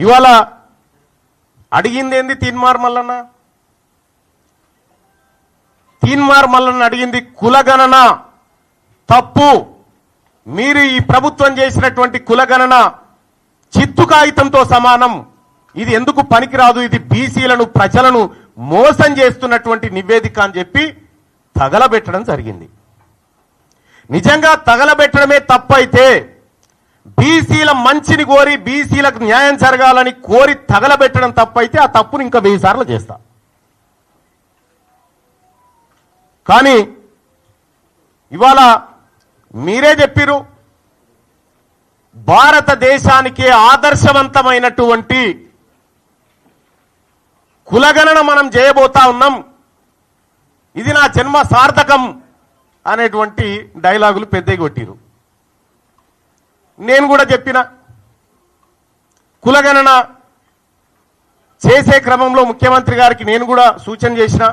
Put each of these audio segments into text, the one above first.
ఇవాళ అడిగింది ఏంది తీన్మార్ మల్లన్న? తీన్మార్ మల్లన్న అడిగింది కులగణన తప్పు, మీరు ఈ ప్రభుత్వం చేసినటువంటి కులగణన చిత్తు కాగితంతో సమానం, ఇది ఎందుకు పనికిరాదు, ఇది బీసీలను ప్రజలను మోసం చేస్తున్నటువంటి నివేదిక అని చెప్పి తగలబెట్టడం జరిగింది. నిజంగా తగలబెట్టడమే తప్పైతే, బీసీల మంచిని కోరి బీసీలకు న్యాయం జరగాలని కోరి తగలబెట్టడం తప్పైతే ఆ తప్పును ఇంకా 1000 సార్లు చేస్తా. కానీ ఇవాళ మీరే చెప్పిరు, భారతదేశానికి ఆదర్శవంతమైనటువంటి కులగణన మనం చేయబోతా ఉన్నాం, ఇది నా జన్మ సార్థకం అనేటువంటి డైలాగులు పెద్దగా కొట్టిరు. నేను కూడా చెప్పిన, కులగణన చేసే క్రమంలో ముఖ్యమంత్రి గారికి నేను కూడా సూచన చేసిన,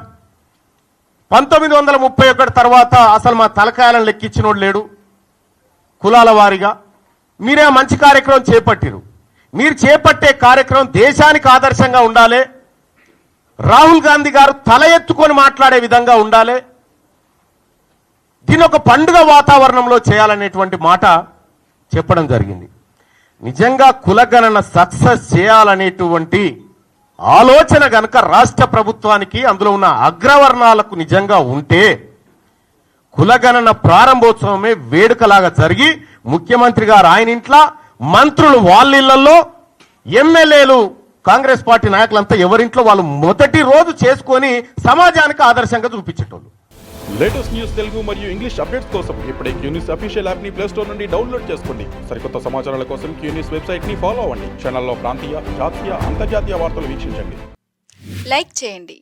1931 తర్వాత అసలు మా తలకాయలను లెక్కించినోడు లేడు కులాల వారీగా. మీరే మంచి కార్యక్రమం చేపట్టిరు. మీరు చేపట్టే కార్యక్రమం దేశానికి ఆదర్శంగా ఉండాలి, రాహుల్ గాంధీ గారు తల ఎత్తుకొని మాట్లాడే విధంగా ఉండాలి, దీని ఒక పండుగ వాతావరణంలో చేయాలనేటువంటి మాట చెప్పడం జరిగింది. నిజంగా కులగణన సక్సెస్ చేయాలనేటువంటి ఆలోచన గనక రాష్ట్ర ప్రభుత్వానికి, అందులో ఉన్న అగ్రవర్ణాలకు నిజంగా ఉంటే, కులగణన ప్రారంభోత్సవమే వేడుకలాగా జరిగి ముఖ్యమంత్రి గారు ఆయన ఇంట్లో, మంత్రులు వాళ్ళ ఇళ్లలో, ఎమ్మెల్యేలు కాంగ్రెస్ పార్టీ నాయకులంతా ఎవరింట్లో వాళ్ళు మొదటి రోజు చేసుకొని సమాజానికి ఆదర్శంగా చూపించేటోళ్ళు. లేటెస్ట్ న్యూస్ తెలుగు మరియు ఇంగ్లీష్ అప్డేట్స్ కోసం ఇప్పుడే క్యూన్యూస్ అఫీషియల్ యాప్ ని ప్లే స్టోర్ నుండి డౌన్లోడ్ చేసుకోండి. సరికొత్త సమాచారాల కోసం క్యూన్యూస్ వెబ్సైట్ ని ఫాలో అవ్వండి. ఛానల్లో ప్రాంతీయ, జాతీయ, అంతర్జాతీయ వార్తలు వీక్షించండి. లైక్ చేయండి,